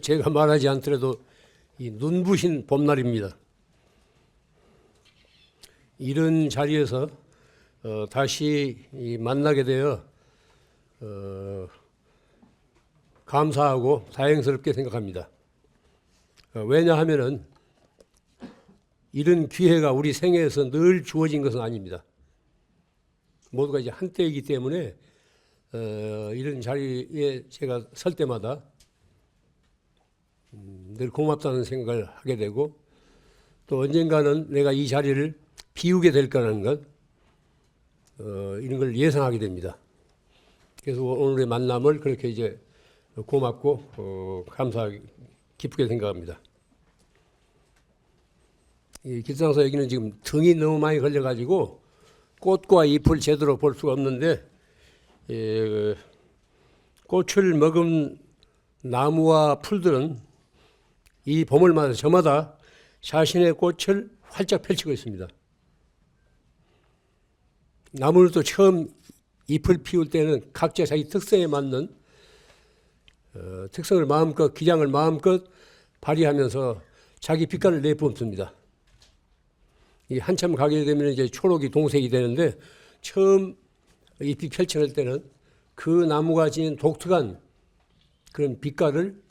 제가 말하지 않더라도 이 눈부신 봄날입니다. 이런 자리에서 다시 만나게 되어 감사하고 다행스럽게 생각합니다. 왜냐하면은 이런 기회가 우리 생애에서 늘 주어진 것은 아닙니다. 모두가 이제 한때이기 때문에 이런 자리에 제가 설 때마다 늘 고맙다는 생각을 하게 되고, 또 언젠가는 내가 이 자리를 비우게 될 거라는 것, 이런 걸 예상하게 됩니다. 그래서 오늘의 만남을 그렇게 이제 고맙고 감사하게 기쁘게 생각합니다. 이 길상사 여기는 지금 등이 너무 많이 걸려가지고 꽃과 잎을 제대로 볼 수가 없는데, 꽃을 먹은 나무와 풀들은 이 봄을 맞아 저마다 자신의 꽃을 활짝 펼치고 있습니다. 나무들도 처음 잎을 피울 때는 각자 자기 특성에 맞는 특성을 마음껏, 기량을 마음껏 발휘하면서 자기 빛깔을 내뿜습니다. 이 한참 가게 되면 이제 초록이 동색이 되는데, 처음 잎이 펼쳐낼 때는 그 나무가 지닌 독특한 그런 빛깔을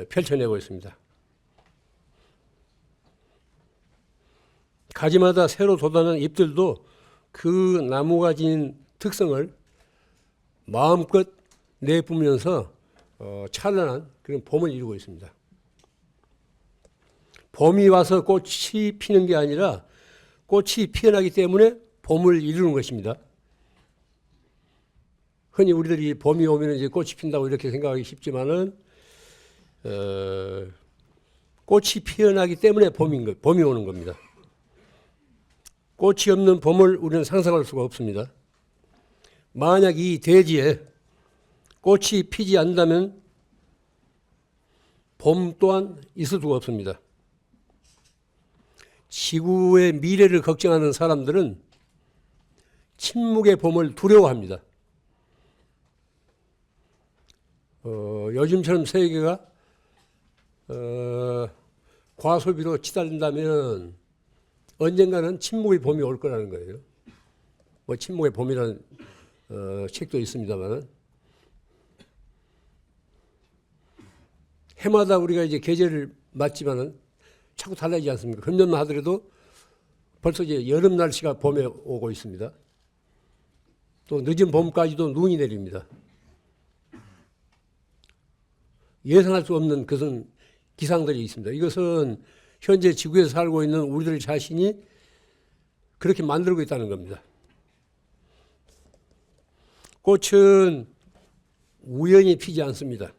펼쳐내고 있습니다. 가지마다 새로 돋아나는 잎들도 그 나무가 지닌 특성을 마음껏 내뿜으면서 찬란한 그런 봄을 이루고 있습니다. 봄이 와서 꽃이 피는 게 아니라 꽃이 피어나기 때문에 봄을 이루는 것입니다. 흔히 우리들이 봄이 오면 이제 꽃이 핀다고 이렇게 생각하기 쉽지만은, 꽃이 피어나기 때문에 봄이 오는 겁니다. 꽃이 없는 봄을 우리는 상상할 수가 없습니다. 만약 이 대지에 꽃이 피지 않는다면 봄 또한 있을 수가 없습니다. 지구의 미래를 걱정하는 사람들은 침묵의 봄을 두려워합니다. 요즘처럼 세계가 과소비로 치달린다면 언젠가는 침묵의 봄이 올 거라는 거예요. 뭐 침묵의 봄이라는 책도 있습니다만, 해마다 우리가 이제 계절을 맞지만은 자꾸 달라지지 않습니까? 금년만 하더라도 벌써 이제 여름 날씨가 봄에 오고 있습니다. 또 늦은 봄까지도 눈이 내립니다. 예상할 수 없는 그런 기상들이 있습니다. 이것은 현재 지구에서 살고 있는 우리들 자신이 그렇게 만들고 있다는 겁니다. 꽃은 우연히 피지 않습니다.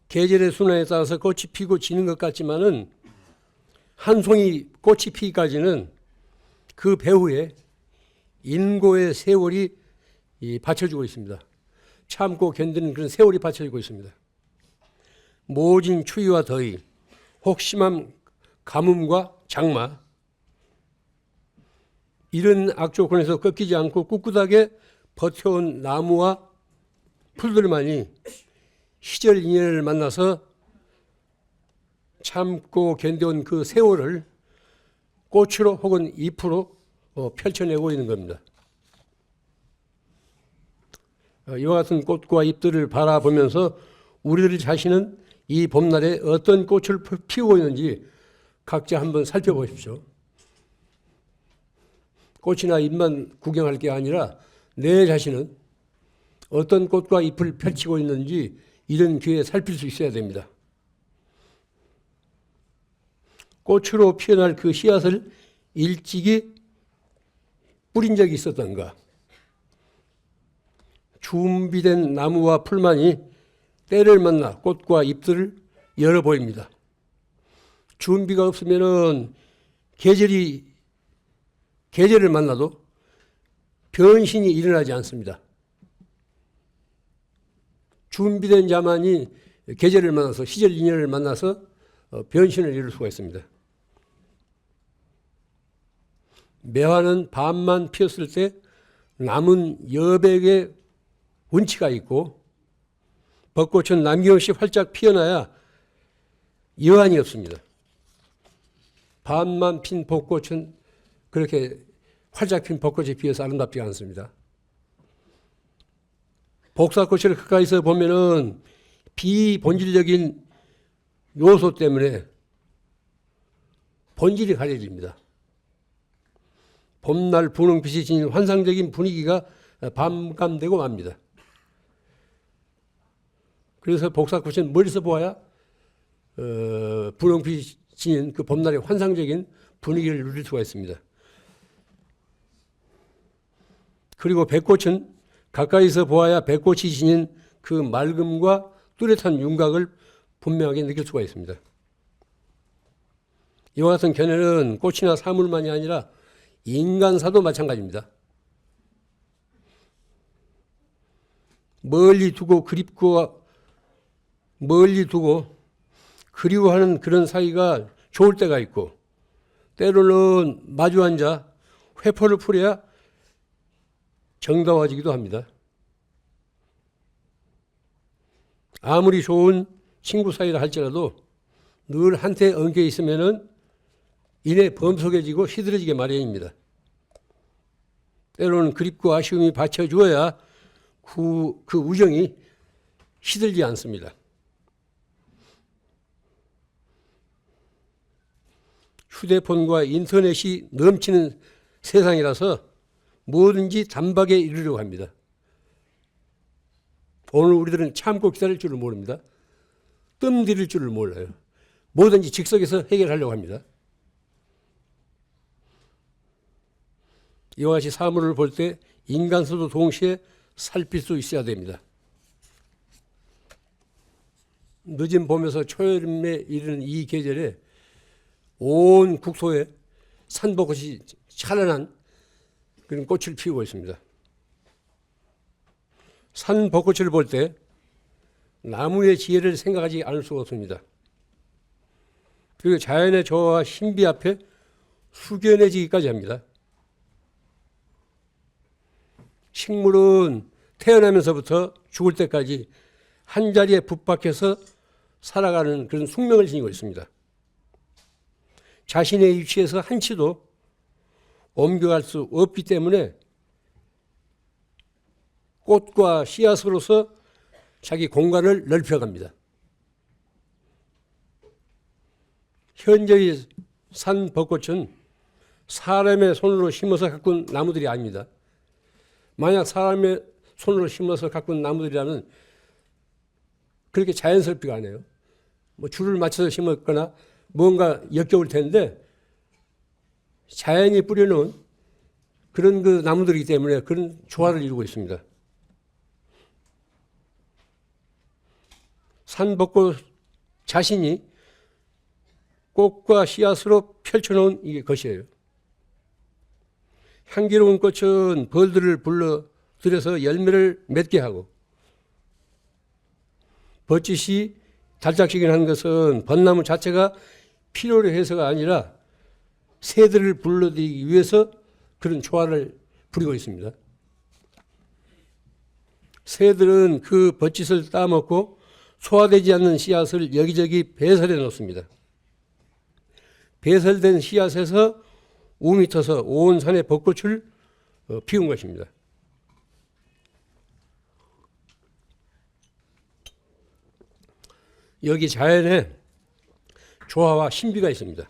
계절의 순환에 따라서 꽃이 피고 지는 것 같지만은, 한 송이 꽃이 피기까지는 그 배후에 인고의 세월이 받쳐주고 있습니다. 참고 견디는 그런 세월이 받쳐지고 있습니다. 모진 추위와 더위, 혹심한 가뭄과 장마, 이런 악조건에서 꺾이지 않고 꿋꿋하게 버텨온 나무와 풀들만이 시절 인연을 만나서 참고 견뎌온 그 세월을 꽃으로 혹은 잎으로 펼쳐내고 있는 겁니다. 이와 같은 꽃과 잎들을 바라보면서 우리들 자신은 이 봄날에 어떤 꽃을 피우고 있는지 각자 한번 살펴보십시오. 꽃이나 잎만 구경할 게 아니라 내 자신은 어떤 꽃과 잎을 펼치고 있는지 이런 기회에 살필 수 있어야 됩니다. 꽃으로 피어날 그 씨앗을 일찍이 뿌린 적이 있었던가? 준비된 나무와 풀만이 때를 만나 꽃과 잎들을 열어 보입니다. 준비가 없으면은 계절을 만나도 변신이 일어나지 않습니다. 준비된 자만이 계절을 만나서, 시절 인연을 만나서 변신을 이룰 수가 있습니다. 매화는 밤만 피었을 때 남은 여백의 운치가 있고, 벚꽃은 남김없이 활짝 피어나야 여한이 없습니다. 반만 핀 벚꽃은 그렇게 활짝 핀 벚꽃이 피어서 아름답지 않습니다. 복사꽃을 가까이서 보면은 비본질적인 요소 때문에 본질이 가려집니다. 봄날 분홍빛이 지닌 환상적인 분위기가 반감되고 맙니다. 그래서 복사꽃은 멀리서 보아야 분홍빛이 지닌 그 봄날의 환상적인 분위기를 누릴 수가 있습니다. 그리고 백꽃은 가까이서 보아야 백꽃이 지닌 그 맑음과 뚜렷한 윤곽을 분명하게 느낄 수가 있습니다. 이와 같은 견해는 꽃이나 사물만이 아니라 인간사도 마찬가지입니다. 멀리 두고 그리워하는 그런 사이가 좋을 때가 있고, 때로는 마주 앉아 회포를 풀어야 정다워지기도 합니다. 아무리 좋은 친구 사이라 할지라도 늘 한테 엉켜 있으면은 이내 범석해지고 시들어지게 마련입니다. 때로는 그립고 아쉬움이 받쳐주어야 그 우정이 시들지 않습니다. 휴대폰과 인터넷이 넘치는 세상이라서 뭐든지 단박에 이루려고 합니다. 오늘 우리들은 참고 기다릴 줄을 모릅니다. 뜸 들일 줄을 몰라요. 뭐든지 즉석에서 해결하려고 합니다. 이와 같이 사물을 볼 때 인간수도 동시에 살필 수 있어야 됩니다. 늦은 봄에서 초여름에 이르는 이 계절에 온 국토에 산벚꽃이 찬란한 그런 꽃을 피우고 있습니다. 산벚꽃을 볼 때 나무의 지혜를 생각하지 않을 수가 없습니다. 그리고 자연의 조화와 신비 앞에 숙연해지기까지 합니다. 식물은 태어나면서부터 죽을 때까지 한 자리에 붙박혀서 살아가는 그런 숙명을 지니고 있습니다. 자신의 위치에서 한치도 옮겨갈 수 없기 때문에 꽃과 씨앗으로서 자기 공간을 넓혀갑니다. 현재의 산 벚꽃은 사람의 손으로 심어서 가꾼 나무들이 아닙니다. 만약 사람의 손으로 심어서 가꾼 나무들이라면 그렇게 자연스럽지가 않아요. 뭐 줄을 맞춰서 심었거나 뭔가 역겨울 텐데 자연이 뿌려놓은 그런 그 나무들이기 때문에 그런 조화를 이루고 있습니다. 산벚꽃 자신이 꽃과 씨앗으로 펼쳐놓은 이게 것이에요. 향기로운 꽃은 벌들을 불러들여서 열매를 맺게 하고, 벚짓이 달짝지근한 것은 벚나무 자체가 필요로 해서가 아니라 새들을 불러들이기 위해서 그런 조화를 부리고 있습니다. 새들은 그 벚짓을 따먹고 소화되지 않는 씨앗을 여기저기 배설해 놓습니다. 배설된 씨앗에서 움이 터서 온 산에 벚꽃을 피운 것입니다. 여기 자연에 조화와 신비가 있습니다.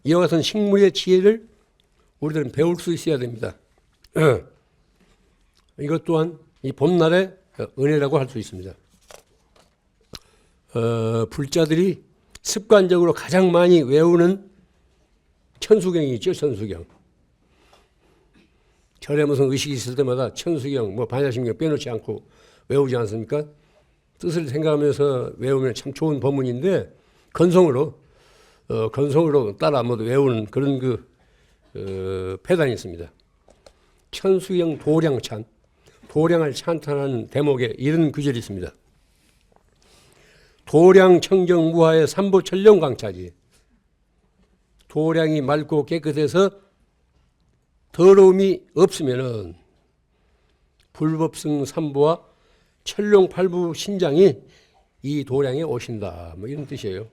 이와 같은 식물의 지혜를 우리들은 배울 수 있어야 됩니다. 이것 또한 이 봄날의 은혜라고 할 수 있습니다. 불자들이 습관적으로 가장 많이 외우는 천수경이 있죠. 천수경. 절에 무슨 의식이 있을 때마다 천수경, 반야심경 빼놓지 않고 외우지 않습니까? 뜻을 생각하면서 외우면 참 좋은 법문인데 건성으로 따라 모두 외우는 그런 패단이 있습니다. 천수경 도량찬, 도량을 찬탄하는 대목에 이런 구절이 있습니다. 도량 청정 무하의 삼보천령 광차지. 도량이 맑고 깨끗해서 더러움이 없으면은 불법성 삼보와 천룡팔부 신장이 이 도량에 오신다. 뭐 이런 뜻이에요.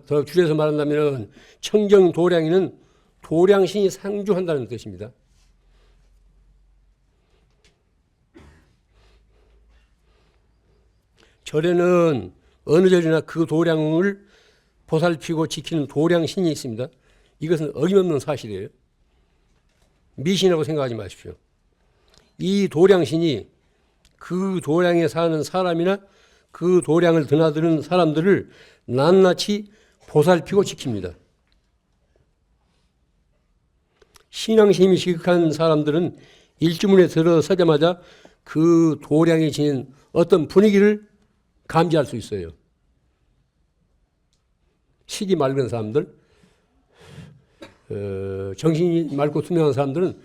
더 줄여서 말한다면 청정 도량이는 도량신이 상주한다는 뜻입니다. 절에는 어느 절이나 그 도량을 보살피고 지키는 도량신이 있습니다. 이것은 어김없는 사실이에요. 미신이라고 생각하지 마십시오. 이 도량신이 그 도량에 사는 사람이나 그 도량을 드나드는 사람들을 낱낱이 보살피고 지킵니다. 신앙심이 시극한 사람들은 일주문에 들어서자마자 그 도량이 지닌 어떤 분위기를 감지할 수 있어요. 식이 맑은 사람들, 정신이 맑고 투명한 사람들은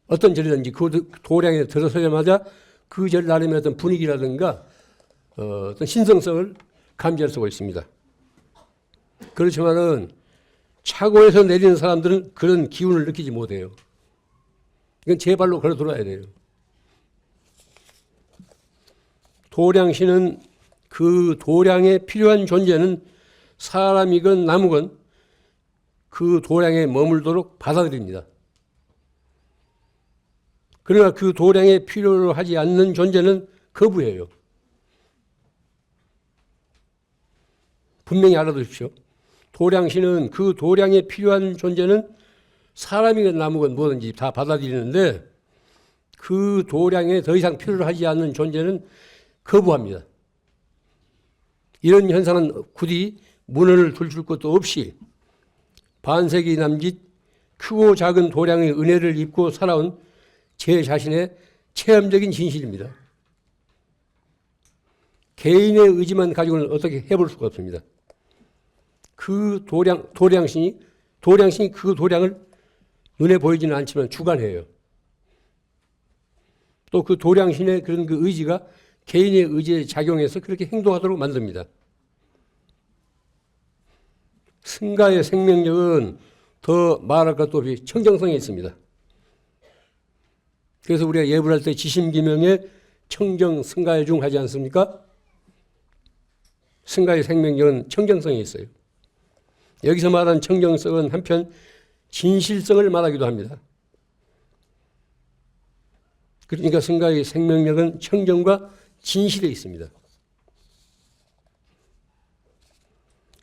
어떤 절이든지 그 도량에 들어서자마자 그 절 나름의 어떤 분위기라든가 어떤 신성성을 감지할 수가 있습니다. 그렇지만은 차고에서 내리는 사람들은 그런 기운을 느끼지 못해요. 이건 제 발로 걸어 들어와야 돼요. 도량신은 그 도량에 필요한 존재는 사람이건 나무건 그 도량에 머물도록 받아들입니다. 그러나 그 도량에 필요로 하지 않는 존재는 거부해요. 분명히 알아두십시오. 도량신은 그 도량에 필요한 존재는 사람이건 나무건 뭐든지 다 받아들이는데 그 도량에 더 이상 필요로 하지 않는 존재는 거부합니다. 이런 현상은 굳이 문헌을 둘 것도 없이 반세기 남짓 크고 작은 도량의 은혜를 입고 살아온 제 자신의 체험적인 진실입니다. 개인의 의지만 가지고는 어떻게 해볼 수가 없습니다. 그 도량신이 그 도량을 눈에 보이지는 않지만 주관해요. 또 그 도량신의 그런 그 의지가 개인의 의지에 작용해서 그렇게 행동하도록 만듭니다. 승가의 생명력은 더 말할 것도 없이 청정성이 있습니다. 그래서 우리가 예불할 때 지심기명에 청정 승가의 중 하지 않습니까? 승가의 생명력은 청정성이 있어요. 여기서 말하는 청정성은 한편 진실성을 말하기도 합니다. 그러니까 승가의 생명력은 청정과 진실에 있습니다.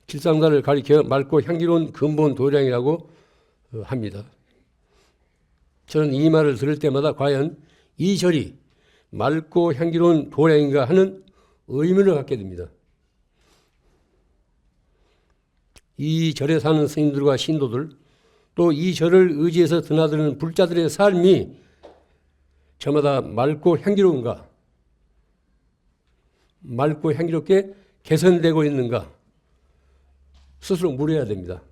길상사를 가리켜 맑고 향기로운 근본 도량이라고 합니다. 저는 이 말을 들을 때마다 과연 이 절이 맑고 향기로운 도량인가 하는 의문을 갖게 됩니다. 이 절에 사는 스님들과 신도들, 또 이 절을 의지해서 드나드는 불자들의 삶이 저마다 맑고 향기로운가, 맑고 향기롭게 개선되고 있는가 스스로 물어야 됩니다.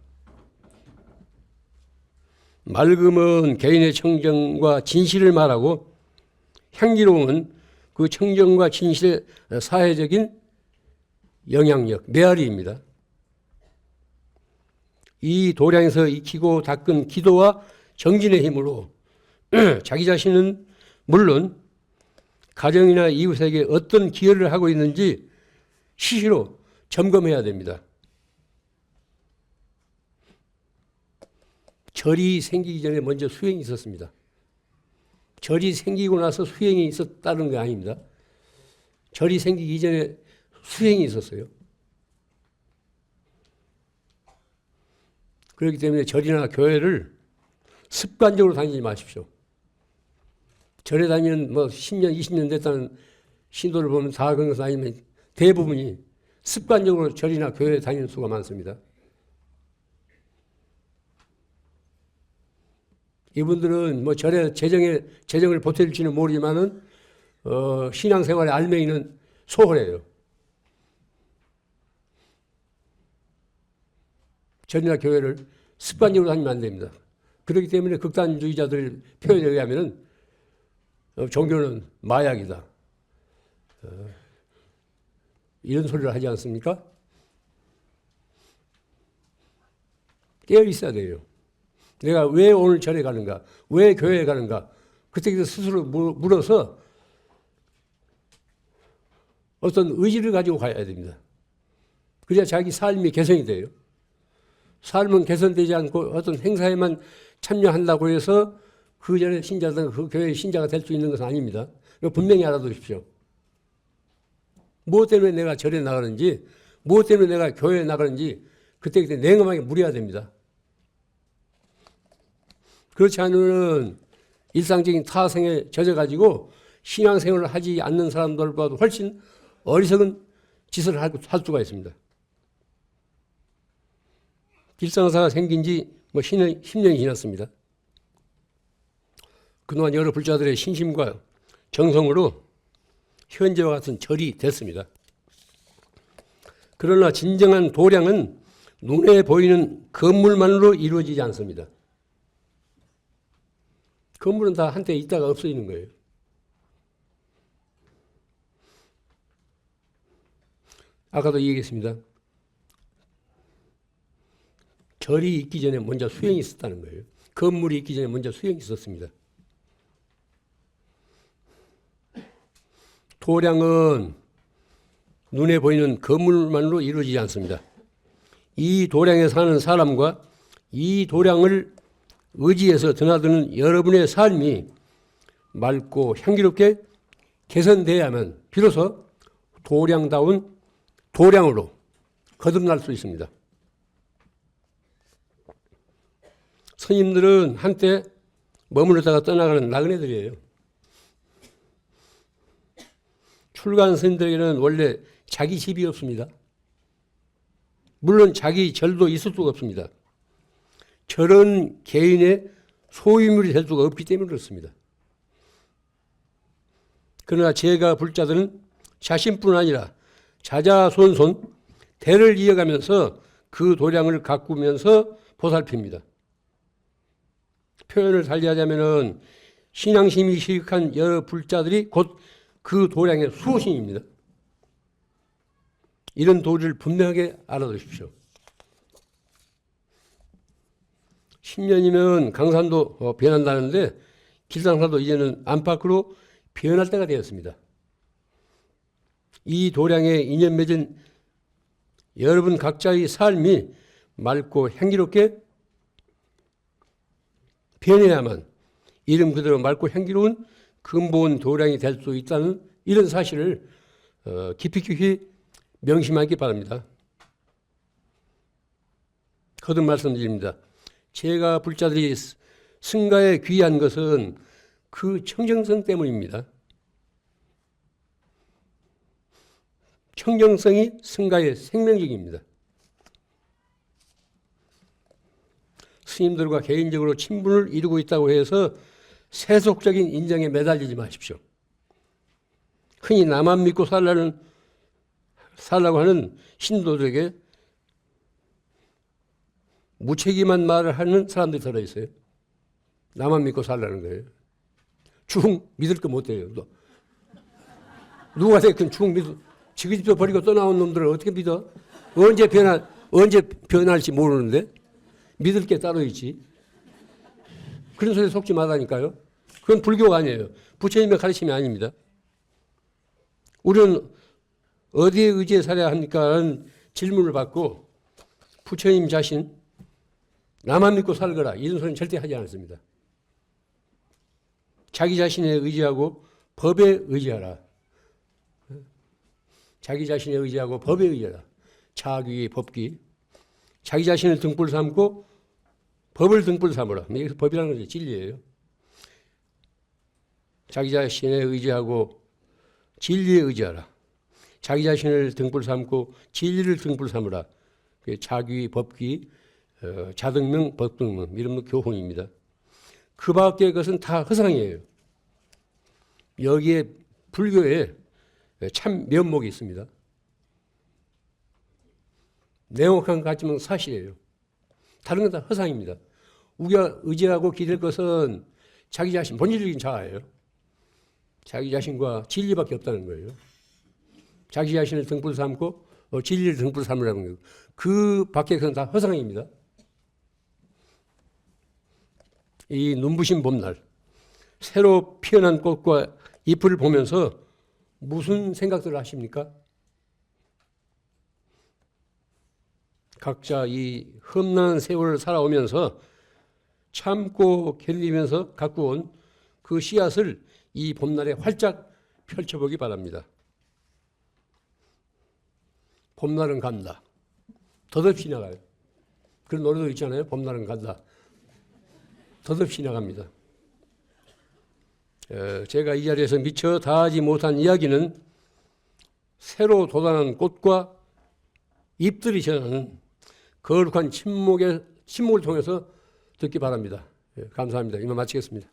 맑음은 개인의 청정과 진실을 말하고 향기로움은 그 청정과 진실의 사회적인 영향력, 메아리입니다. 이 도량에서 익히고 닦은 기도와 정진의 힘으로 자기 자신은 물론 가정이나 이웃에게 어떤 기여를 하고 있는지 시시로 점검해야 됩니다. 절이 생기기 전에 먼저 수행이 있었습니다. 절이 생기고 나서 수행이 있었다는 게 아닙니다. 절이 생기기 이전에 수행이 있었어요. 그렇기 때문에 절이나 교회를 습관적으로 다니지 마십시오. 절에 다니는 10년, 20년 됐다는 신도를 보면 다 그런 것은 아니면 대부분이 습관적으로 절이나 교회에 다니는 수가 많습니다. 이분들은 절에 재정을 보탤지는 모르지만은 신앙생활의 알맹이는 소홀해요. 절이나 교회를 습관적으로 다니면 안 됩니다. 그렇기 때문에 극단주의자들 표현에 의하면은 종교는 마약이다. 이런 소리를 하지 않습니까? 깨어 있어야 돼요. 내가 왜 오늘 절에 가는가? 왜 교회에 가는가? 그때 스스로 물어서 어떤 의지를 가지고 가야 됩니다. 그래야 자기 삶이 개선이 돼요. 삶은 개선되지 않고 어떤 행사에만 참여한다고 해서 그 전에 신자든 그 교회의 신자가 될 수 있는 것은 아닙니다. 이거 분명히 알아두십시오. 무엇 때문에 내가 절에 나가는지, 무엇 때문에 내가 교회에 나가는지 그때 냉엄하게 물어야 됩니다. 그렇지 않으면 일상적인 타성에 젖어가지고 신앙생활을 하지 않는 사람들보다도 훨씬 어리석은 짓을 할 수가 있습니다. 길상사가 생긴 지 10년이 지났습니다. 그동안 여러 불자들의 신심과 정성으로 현재와 같은 절이 됐습니다. 그러나 진정한 도량은 눈에 보이는 건물만으로 이루어지지 않습니다. 건물은 다 한때 있다가 없어지는 거예요. 아까도 얘기했습니다. 절이 있기 전에 먼저 수행이 있었다는 거예요. 건물이 있기 전에 먼저 수행이 있었습니다. 도량은 눈에 보이는 건물만으로 이루어지지 않습니다. 이 도량에 사는 사람과 이 도량을 의지해서 드나드는 여러분의 삶이 맑고 향기롭게 개선되어야만 비로소 도량다운 도량으로 거듭날 수 있습니다. 스님들은 한때 머무르다가 떠나가는 나그네들이에요. 출가한 스님들에게는 원래 자기 집이 없습니다. 물론 자기 절도 있을 수가 없습니다. 절은 개인의 소유물이 될 수가 없기 때문에 그렇습니다. 그러나 제가 불자들은 자신뿐 아니라 자자손손 대를 이어가면서 그 도량을 가꾸면서 보살핍니다. 표현을 달리하자면 신앙심이 시익한 여러 불자들이 곧 그 도량의 수호신입니다. 이런 도리를 분명하게 알아두십시오. 10년이면 강산도 변한다는데 길상사도 이제는 안팎으로 변할 때가 되었습니다. 이 도량에 인연 맺은 여러분 각자의 삶이 맑고 향기롭게 변해야만 이름 그대로 맑고 향기로운 근본 도량이 될 수 있다는 이런 사실을 깊이 명심하기 바랍니다. 거듭 말씀드립니다. 제가 불자들이 승가에 귀한 것은 그 청정성 때문입니다. 청정성이 승가의 생명력입니다. 스님들과 개인적으로 친분을 이루고 있다고 해서 세속적인 인정에 매달리지 마십시오. 흔히 나만 믿고 살라고 하는 신도들에게 무책임한 말을 하는 사람들이 들어있어요. 나만 믿고 살라는 거예요. 죽 믿을 거 못 돼요. 누가 됐든 죽 믿어. 지그 집도 버리고 떠나온 놈들을 어떻게 믿어? 언제 변할지 모르는데 믿을 게 따로 있지. 그런 소리에 속지 말라니까요. 그건 불교가 아니에요. 부처님의 가르침이 아닙니다. 우리는 어디에 의지해 살아야 합니까? 하는 질문을 받고 부처님 자신 나만 믿고 살거라 이런 소리는 절대 하지 않습니다. 자기 자신에 의지하고 법에 의지하라. 자기 자신에 의지하고 법에 의지하라. 자귀, 법귀. 자기 자신을 등불 삼고 법을 등불 삼으라. 여기서 법이라는 것이 진리예요. 자기 자신에 의지하고 진리에 의지하라. 자기 자신을 등불 삼고 진리를 등불 삼으라. 자귀, 법귀, 자등명, 법등명 이런 교훈입니다. 그 밖의 것은 다 허상이에요. 여기에 불교에 참 면목이 있습니다. 냉혹한 것 같지만 사실이에요. 다른 건 다 허상입니다. 우리가 의지하고 기댈 것은 자기 자신, 본질적인 자아예요. 자기 자신과 진리밖에 없다는 거예요. 자기 자신을 등불 삼고 진리를 등불 삼으라는 거예요. 그 밖의 것은 다 허상입니다. 이 눈부신 봄날 새로 피어난 꽃과 잎을 보면서 무슨 생각들을 하십니까? 각자 이 험난한 세월을 살아오면서 참고 견디면서 갖고 온 그 씨앗을 이 봄날에 활짝 펼쳐보기 바랍니다. 봄날은 간다. 덧없이 나가요. 그런 노래도 있잖아요. 봄날은 간다. 덧없이 나갑니다. 제가 이 자리에서 미처 다 하지 못한 이야기는 새로 돋아난 꽃과 잎들이 전하는 거룩한 침묵을 통해서 듣기 바랍니다. 감사합니다. 이만 마치겠습니다.